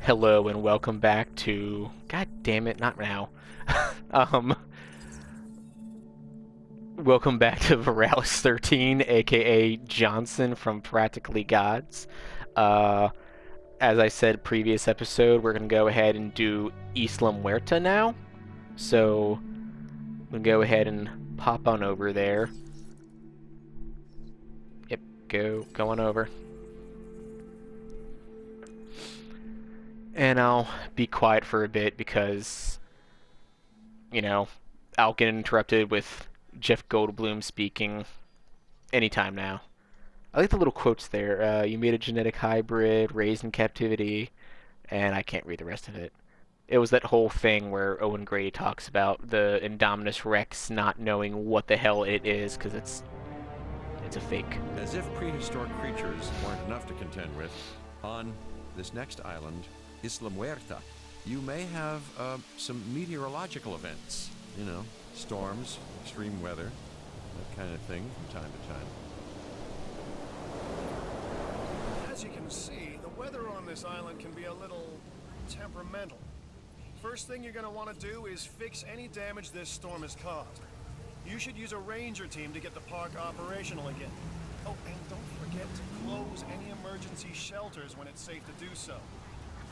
Hello and welcome back to... God damn it, not now. um, Welcome back to Viralis 13, aka Johnson from Practically Gods. Uh, as I said previous episode, we're gonna go ahead and do Isla Muerta now. So, we'll go ahead and pop on over there. Yep, go on over. And I'll be quiet for a bit because, you know, I'll get interrupted with Jeff Goldblum speaking anytime now. I like the little quotes there. You made a genetic hybrid, raised in captivity, and I can't read the rest of it. It was that whole thing where Owen Grady talks about the Indominus Rex not knowing what the hell it is because it's a fake. As if prehistoric creatures weren't enough to contend with, on this next island, Isla Muerta, you may have some meteorological events. You know, storms, extreme weather, that kind of thing from time to time. As you can see, the weather on this island can be a little temperamental. First thing you're going to want to do is fix any damage this storm has caused. You should use a ranger team to get the park operational again. Oh, and don't forget to close any emergency shelters when it's safe to do so.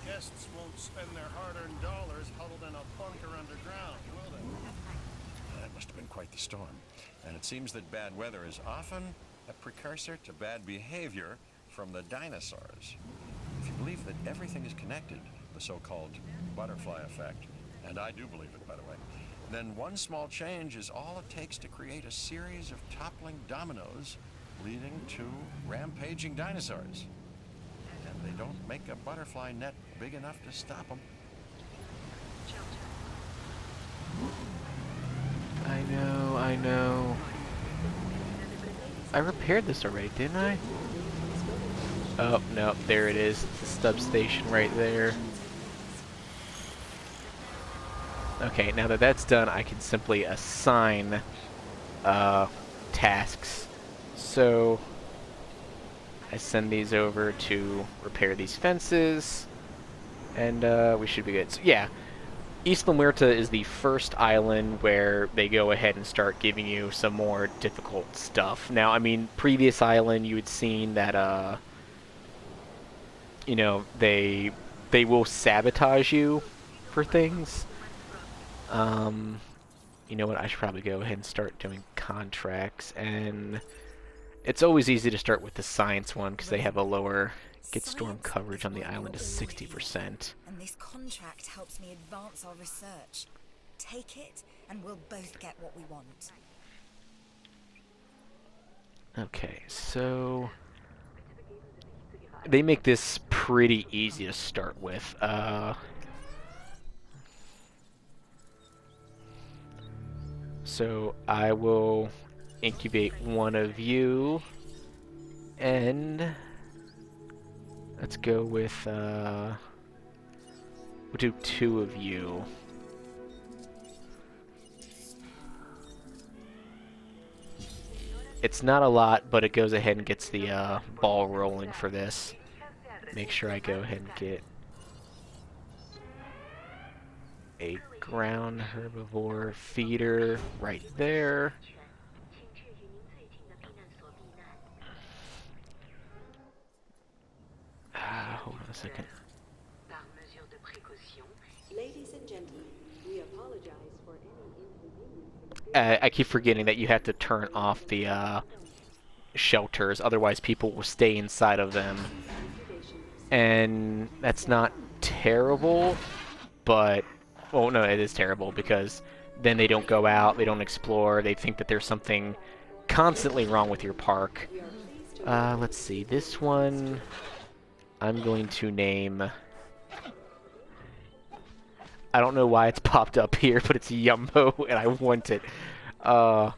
Guests won't spend their hard-earned dollars huddled in a bunker underground, will they? That must have been quite the storm. And it seems that bad weather is often a precursor to bad behavior from the dinosaurs. If you believe that everything is connected, the so-called butterfly effect, and I do believe it, by the way, then one small change is all it takes to create a series of toppling dominoes leading to rampaging dinosaurs. And they don't make a butterfly net big enough to stop them. I know. I repaired this already, didn't I? Oh, no, there it is. It's the substation right there. Okay, now that that's done, I can simply assign tasks. So, I send these over to repair these fences, and we should be good. So, yeah, Isla Muerta is the first island where they go ahead and start giving you some more difficult stuff. Now, I mean, previous island, you had seen that, you know, they will sabotage you for things. You know what, I should probably go ahead and start doing contracts, and it's always easy to start with the science one because they have a lower get storm coverage on the island to 60%. And this contract helps me advance our research. Take it, and we'll both get what we want. Okay, so they make this pretty easy to start with. So I will incubate one of you, and let's go with, we'll do two of you. It's not a lot, but it goes ahead and gets the ball rolling for this. Make sure I go ahead and get a ground herbivore feeder right there. Hold on a second. Ladies and gentlemen, we apologize for any inconvenience. I keep forgetting that you have to turn off the shelters, otherwise people will stay inside of them. And that's not terrible, but... well, no, it is terrible, because then they don't go out, they don't explore, they think that there's something constantly wrong with your park. Let's see, this one I'm going to name... I don't know why it's popped up here, but it's Yumbo, and I want it. I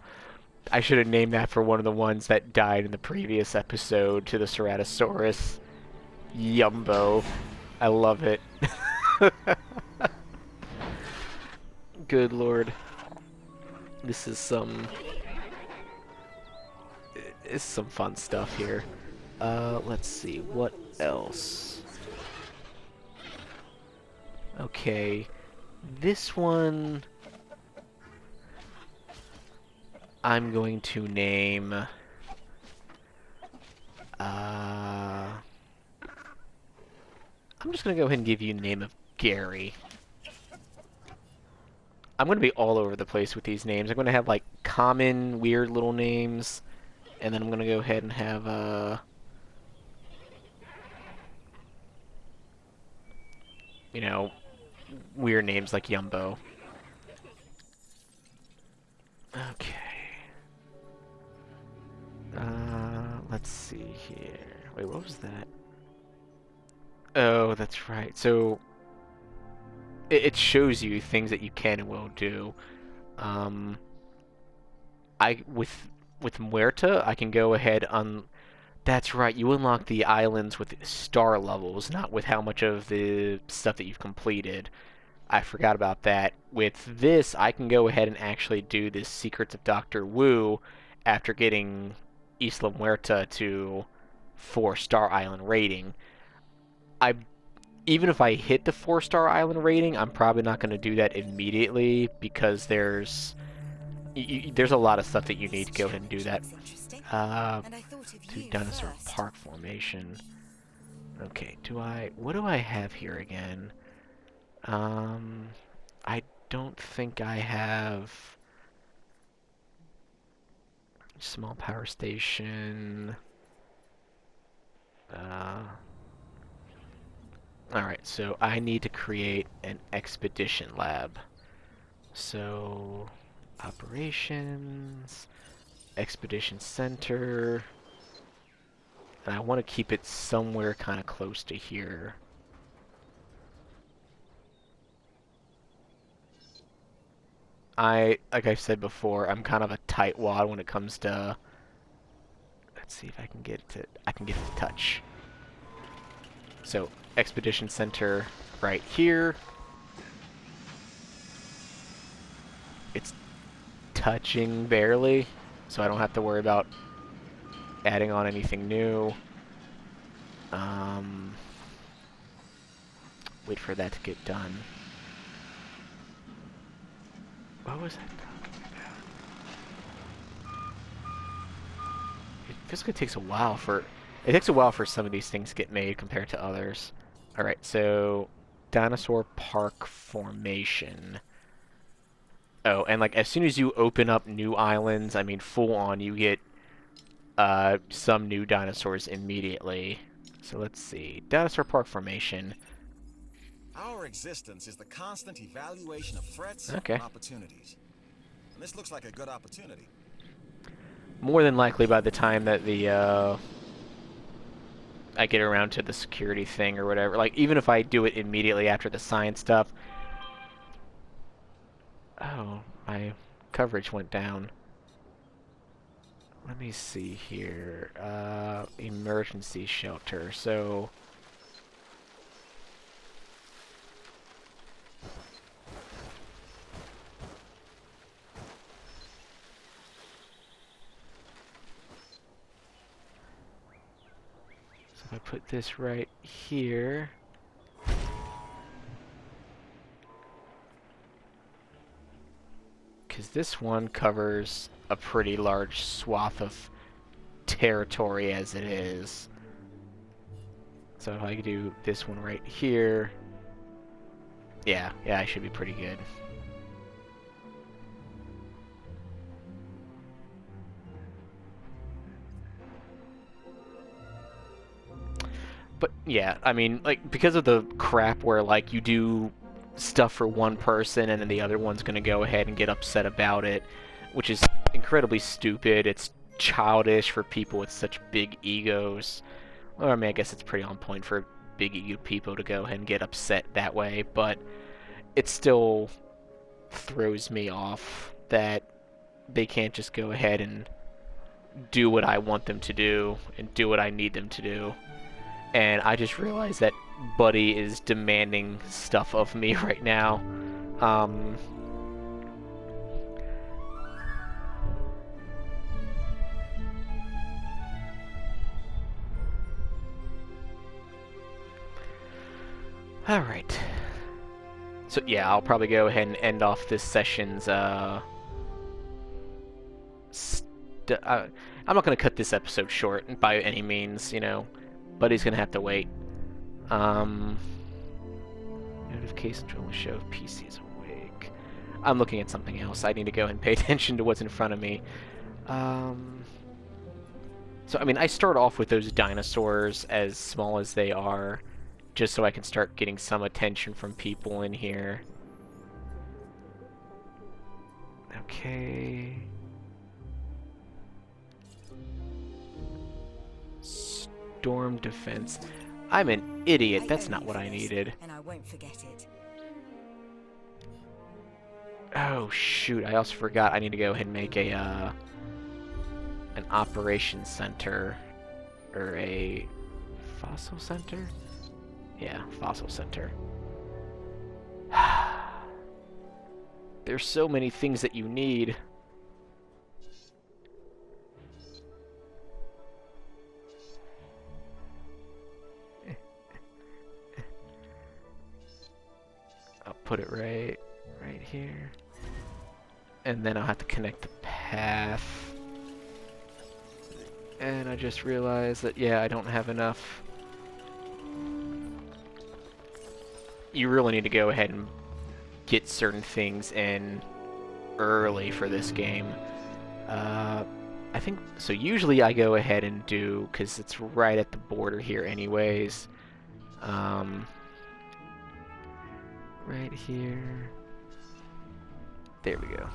should have named that for one of the ones that died in the previous episode to the Ceratosaurus. Yumbo. I love it. Good lord. This is some fun stuff here. Let's see, what else? Okay, this one I'm going to name I'm just gonna go ahead and give you the name of Gary. I'm gonna be all over the place with these names. I'm gonna have like common weird little names, and then I'm gonna go ahead and have you know, weird names like Yumbo. Okay. Let's see here. Wait, what was that? Oh, that's right. So it shows you things that you can and will do. Um, I with Muerta, I can go ahead on. That's right. You unlock the islands with star levels, not with how much of the stuff that you've completed. I forgot about that. With this, I can go ahead and actually do this Secrets of Dr. Wu after getting Isla Muerta to 4-star island rating. I Even if I hit the 4-star island rating, I'm probably not going to do that immediately because there's a lot of stuff that you need to go ahead and do that. Interesting. Uh, And I thought of to you Dinosaur first. Park formation. Okay, what do I have here again? I don't think I have small power station. Alright, so I need to create an expedition lab. So, operations, expedition center, and I want to keep it somewhere kind of close to here. Like I've said before, I'm kind of a tightwad when it comes to. Let's see if I can get it to touch. So, expedition center right here. It's touching barely, so I don't have to worry about adding on anything new. Wait for that to get done. What was I talking about? It physically takes a while for... It takes a while for some of these things to get made compared to others. Alright, so... Dinosaur Park formation. Oh, and like as soon as you open up new islands, I mean full on, you get some new dinosaurs immediately. So let's see. Dinosaur Park formation. Our existence is the constant evaluation of threats Okay. and opportunities. And this looks like a good opportunity. More than likely by the time that the I get around to the security thing or whatever, like even if I do it immediately after the science stuff. Oh, my coverage went down. Let me see here. Emergency shelter. So if I put this right here, because this one covers a pretty large swath of territory as it is. So if I do this one right here, yeah, I should be pretty good. But yeah, I mean, like, because of the crap where, like, you do stuff for one person and then the other one's gonna go ahead and get upset about it, which is incredibly stupid. It's childish for people with such big egos. Well, I mean, I guess it's pretty on point for big ego people to go ahead and get upset that way, but it still throws me off that they can't just go ahead and do what I want them to do and do what I need them to do. And I just realized that Buddy is demanding stuff of me right now. Alright. So yeah, I'll probably go ahead and end off this session's I'm not going to cut this episode short by any means, you know, but he's going to have to wait. Notifications will show if PC is awake. I'm looking at something else. I need to go and pay attention to what's in front of me. So, I mean, I start off with those dinosaurs as small as they are, just so I can start getting some attention from people in here. Okay. Storm defense. I'm an idiot. That's not what I needed. And I won't forget it. Oh shoot! I also forgot. I need to go ahead and make a an operations center or a fossil center. Yeah, fossil center. There's so many things that you need. I'll put it right here. And then I'll have to connect the path. And I just realized that, yeah, I don't have enough. You really need to go ahead and get certain things in early for this game. I think, so usually I go ahead and do, because it's right at the border here anyways. Right here. There we go.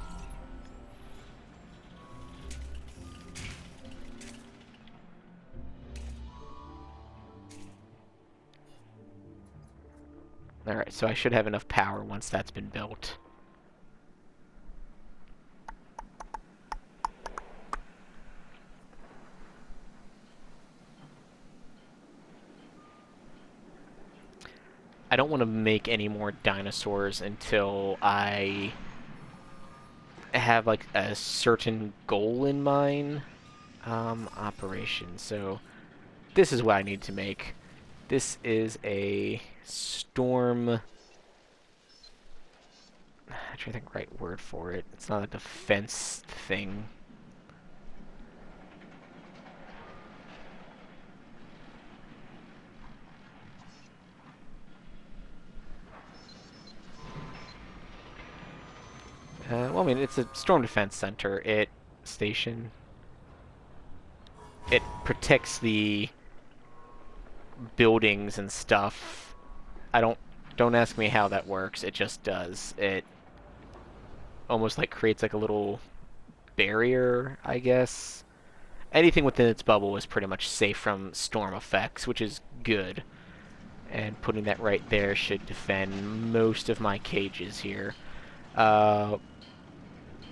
Alright, so I should have enough power once that's been built. I don't want to make any more dinosaurs until I have like a certain goal in mind. Operation. So this is what I need to make. This is a storm. I'm trying to think the right word for it. It's not a defense thing. Well, I mean, it's a storm defense center. Station. It protects the buildings and stuff. Don't ask me how that works. It just does. It almost like creates like a little barrier, I guess. Anything within its bubble is pretty much safe from storm effects, which is good. And putting that right there should defend most of my cages here.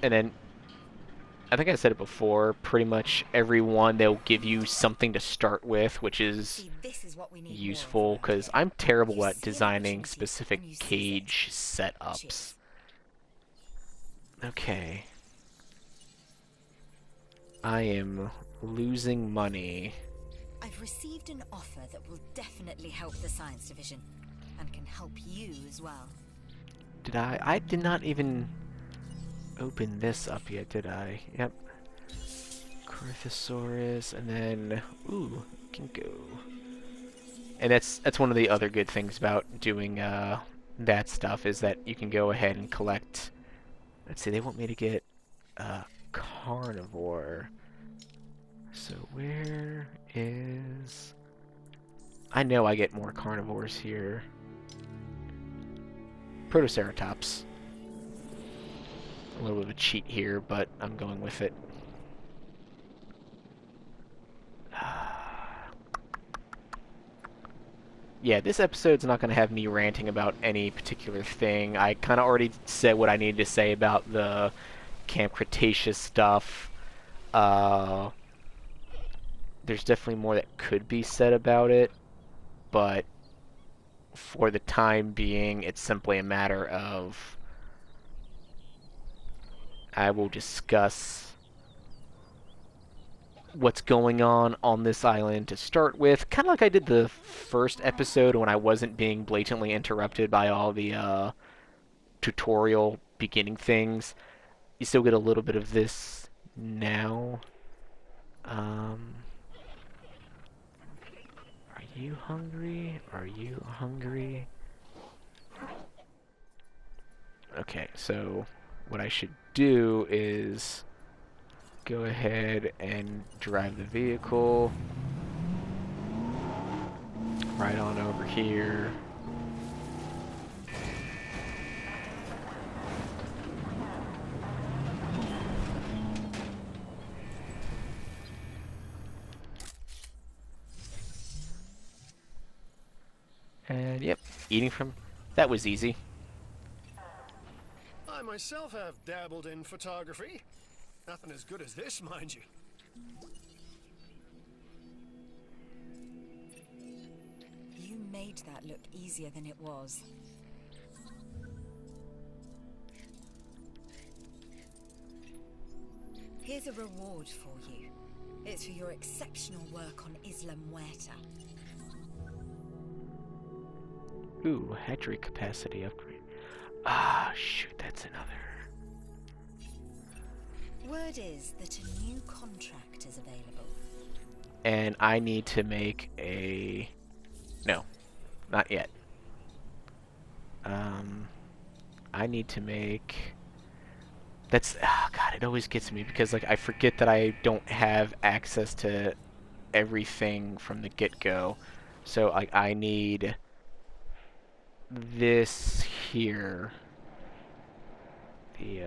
And then, I think I said it before, pretty much everyone, they'll give you something to start with, which is useful, because I'm terrible at designing specific cage setups. Okay. I am losing money. I've received an offer that will definitely help the science division, and can help you as well. Did I? I did not even open this up yet, did I? Yep. Crothosaurus, and then ooh, can go. And that's one of the other good things about doing that stuff is that you can go ahead and collect. Let's see, they want me to get carnivore. So where is? I know I get more carnivores here. Protoceratops. A little bit of a cheat here, but I'm going with it. Yeah, this episode's not going to have me ranting about any particular thing. I kind of already said what I needed to say about the Camp Cretaceous stuff. There's definitely more that could be said about it, but for the time being, it's simply a matter of I will discuss what's going on this island to start with, kind of like I did the first episode when I wasn't being blatantly interrupted by all the tutorial beginning things. You still get a little bit of this now. Are you hungry? Are you hungry? Okay, so what I should do is go ahead and drive the vehicle right on over here. And yep, eating from... That was easy. I myself have dabbled in photography. Nothing as good as this, mind you. You made that look easier than it was. Here's a reward for you. It's for your exceptional work on Isla Muerta. Ooh, hatchery capacity upgrade. Ah, shoot, that's another. Word is that a new contract is available. And I need to make a... No, not yet. I need to make... That's... Oh, God, it always gets me because, like, I forget that I don't have access to everything from the get-go. So, like, I need this here. The,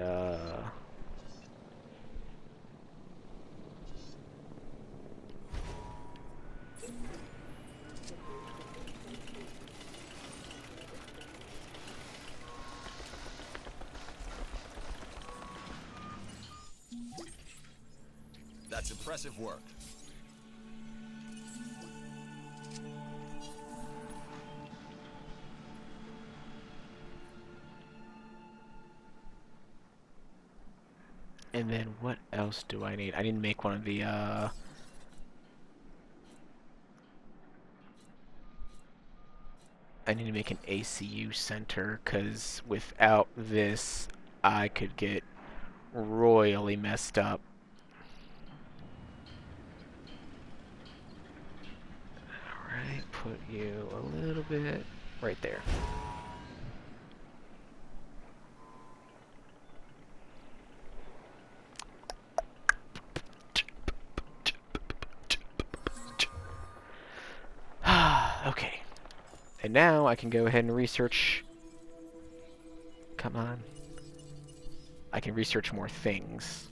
That's impressive work. And then what else do I need? I need to make one of the, I need to make an ACU center, because without this, I could get royally messed up. Alright, put you a little bit right there. Okay. And now I can go ahead and research... Come on. I can research more things.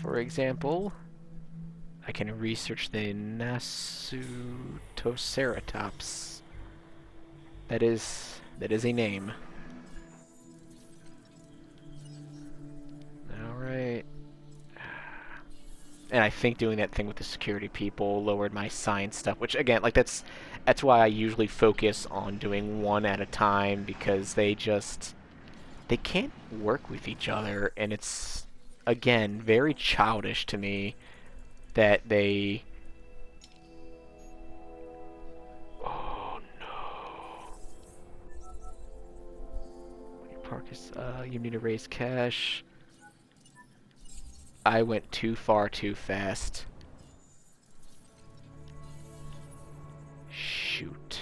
For example, I can research the Nasutoceratops. That is a name. Alright. And I think doing that thing with the security people lowered my science stuff, which again, like that's why I usually focus on doing one at a time, because they can't work with each other, and it's again very childish to me that they... Oh no. Park is, you need to raise cash. I went too far too fast. Shoot.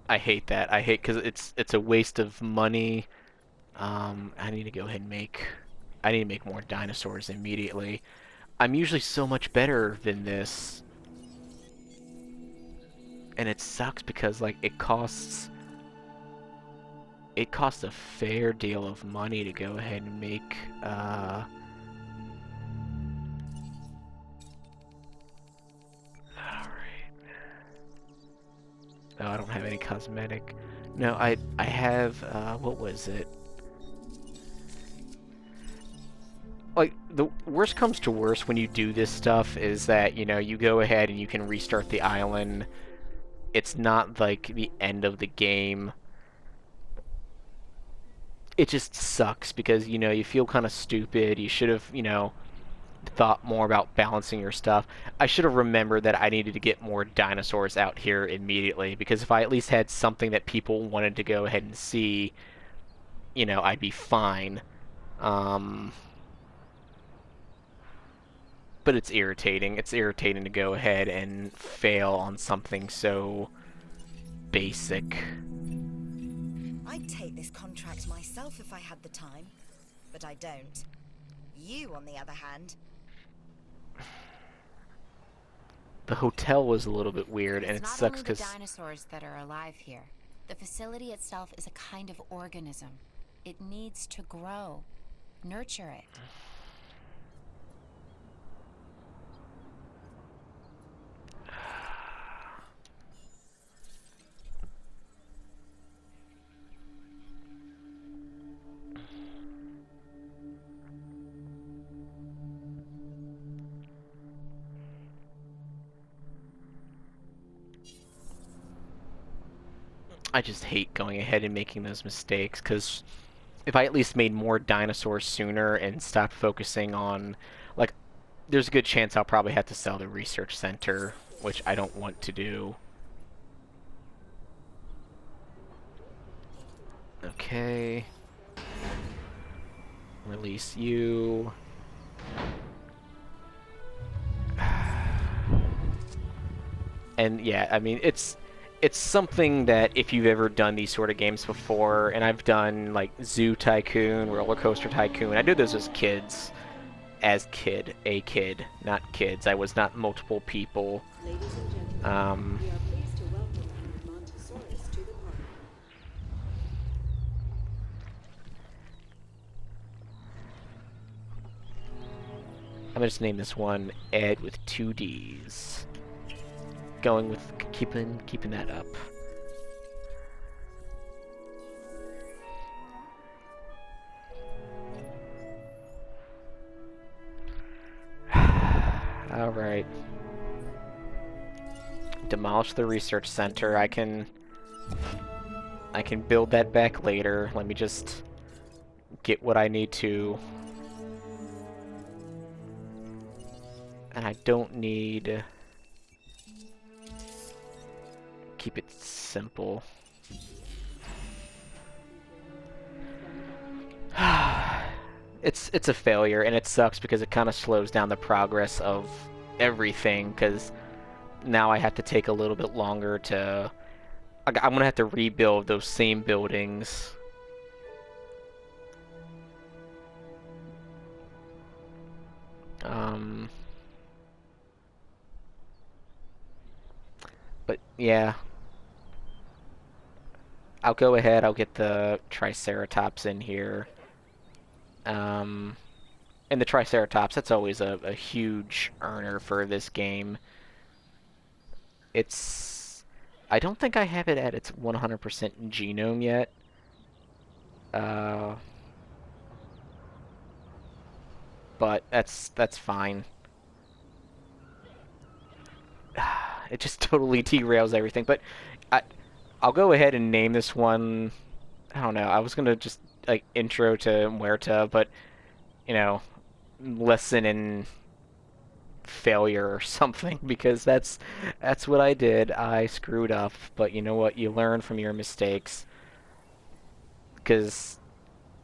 I hate that. I hate because it's a waste of money. I need to go ahead and I need to make more dinosaurs immediately. I'm usually so much better than this. And it sucks because, like, it costs a fair deal of money to go ahead and make, Alright. Oh, I don't have any cosmetic. No, I have, what was it? Like, the worst comes to worst when you do this stuff is that, you know, you go ahead and you can restart the island. It's not, like, the end of the game. it just sucks because, you know, you feel kind of stupid. You should have, you know, thought more about balancing your stuff. I should have remembered that I needed to get more dinosaurs out here immediately, because if I at least had something that people wanted to go ahead and see, you know, I'd be fine. But it's irritating. It's irritating to go ahead and fail on something so basic. I'd take this contract myself if I had the time, but I don't. You, on the other hand... The hotel was a little bit weird, and it It's not sucks only the because... dinosaurs that are alive here. The facility itself is a kind of organism. It needs to grow. Nurture it. I just hate going ahead and making those mistakes, because if I at least made more dinosaurs sooner and stopped focusing on, like, there's a good chance I'll probably have to sell the research center, which I don't want to do. Okay. Release you. And yeah, I mean, it's something that if you've ever done these sort of games before, and I've done like Zoo Tycoon, Roller Coaster Tycoon, I did those as kids. A kid, not kids. I was not multiple people. Ladies and gentlemen, we are pleased to welcome Montosaurus to the park. I'm gonna just name this one Ed with 2 D's. Going with keeping that up. All right. Demolish the research center. I can build that back later. Let me just get what I need to. And I don't need... Keep it simple. It's a failure, and it sucks because it kind of slows down the progress of everything, because now I have to take a little bit longer to... I'm gonna have to rebuild those same buildings. But yeah, I'll go ahead, I'll get the Triceratops in here. And the Triceratops, that's always a huge earner for this game. It's... I don't think I have it at its 100% genome yet. But that's fine. It just totally derails everything, but I'll go ahead and name this one... I don't know, I was gonna just, like, intro to Muerta, but, you know, lesson in failure or something, because that's what I did. I screwed up, but you know what? You learn from your mistakes. Because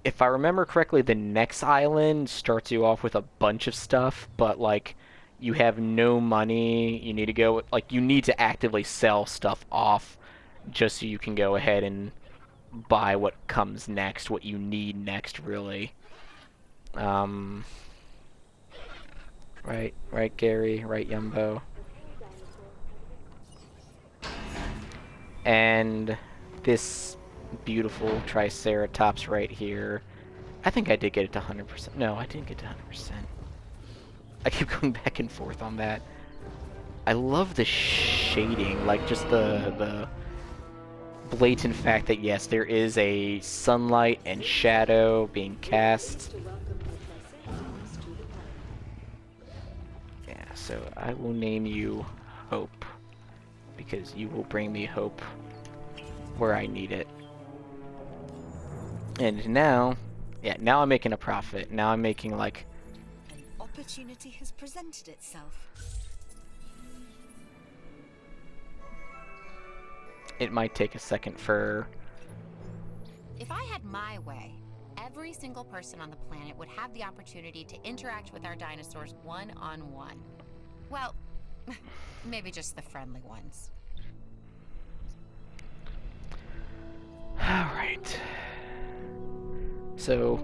if I remember correctly, the next island starts you off with a bunch of stuff, but, like, you have no money. You need to go, like, you need to actively sell stuff off just so you can go ahead and buy what comes next, what you need next, really. Right, Gary, right, Yumbo. And this beautiful Triceratops right here. I think I did get it to 100%. No, I didn't get to 100%. I keep going back and forth on that. I love the shading, like just the blatant fact that yes, there is a sunlight and shadow being cast. To welcome the Triceratops to the park. Yeah, so I will name you Hope, because you will bring me hope where I need it. And now, yeah, now I'm making a profit. Now I'm making like... An opportunity has presented itself. It might take a second for... If I had my way, every single person on the planet would have the opportunity to interact with our dinosaurs one-on-one. Well, maybe just the friendly ones. Alright. So,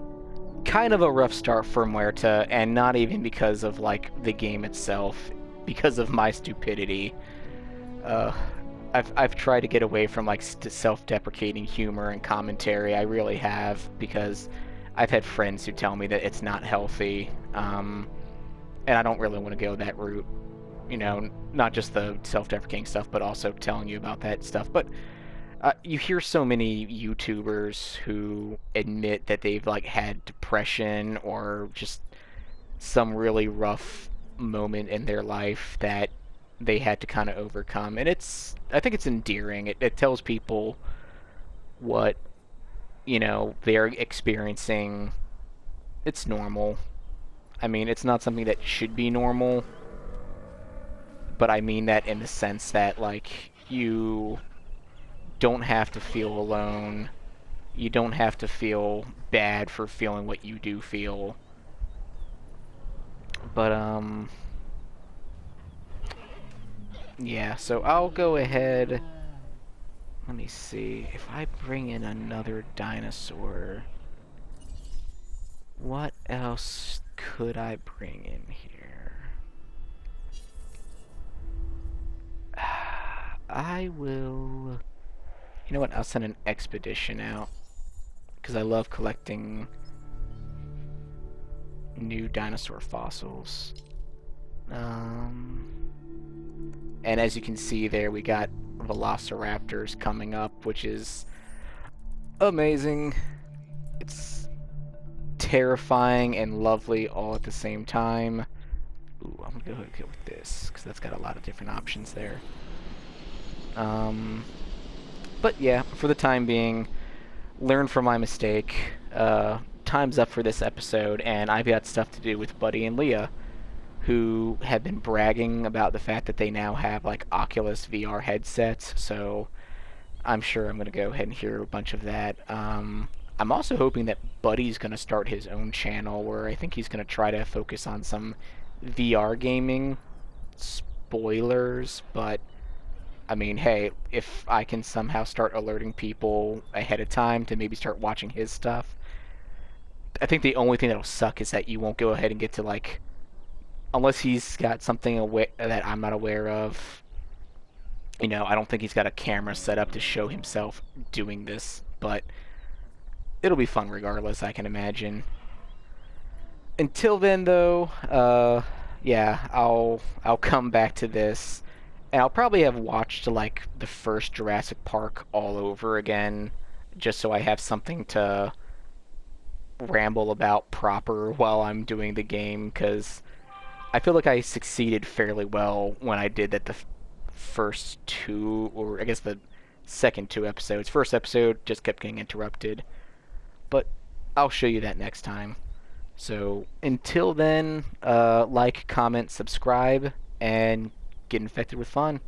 kind of a rough start for Muerta, and not even because of, like, the game itself, because of my stupidity. I've tried to get away from, like, self-deprecating humor and commentary. I really have, because I've had friends who tell me that it's not healthy, and I don't really want to go that route. You know, not just the self-deprecating stuff, but also telling you about that stuff. But you hear so many YouTubers who admit that they've like had depression or just some really rough moment in their life that they had to kind of overcome, and I think it's endearing. It tells people what, you know, they're experiencing. It's normal. I mean, it's not something that should be normal, but I mean that in the sense that, like, you don't have to feel alone. You don't have to feel bad for feeling what you do feel. But, yeah, so I'll go ahead. Let me see. If I bring in another dinosaur, what else could I bring in here? I will... You know what? I'll send an expedition out, because I love collecting new dinosaur fossils. And as you can see there, we got velociraptors coming up, which is amazing. It's terrifying and lovely all at the same time. Ooh, I'm gonna go ahead and go with this, because that's got a lot of different options there. But yeah, for the time being, learn from my mistake. Time's up for this episode, and I've got stuff to do with Buddy and Leah, who have been bragging about the fact that they now have like Oculus VR headsets, so I'm sure I'm going to go ahead and hear a bunch of that. I'm also hoping that Buddy's going to start his own channel where I think he's going to try to focus on some VR gaming. Spoilers, but I mean, hey, if I can somehow start alerting people ahead of time to maybe start watching his stuff, I think the only thing that'll suck is that you won't go ahead and get to, like, unless he's got something that I'm not aware of. You know, I don't think he's got a camera set up to show himself doing this, but it'll be fun regardless, I can imagine. Until then, though, yeah, I'll come back to this, and I'll probably have watched, like, the first Jurassic Park all over again, just so I have something to ramble about proper while I'm doing the game, because I feel like I succeeded fairly well when I did that the first two, or I guess the second two episodes. First episode just kept getting interrupted, but I'll show you that next time. So until then, like, comment, subscribe, and get infected with fun.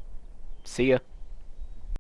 See ya.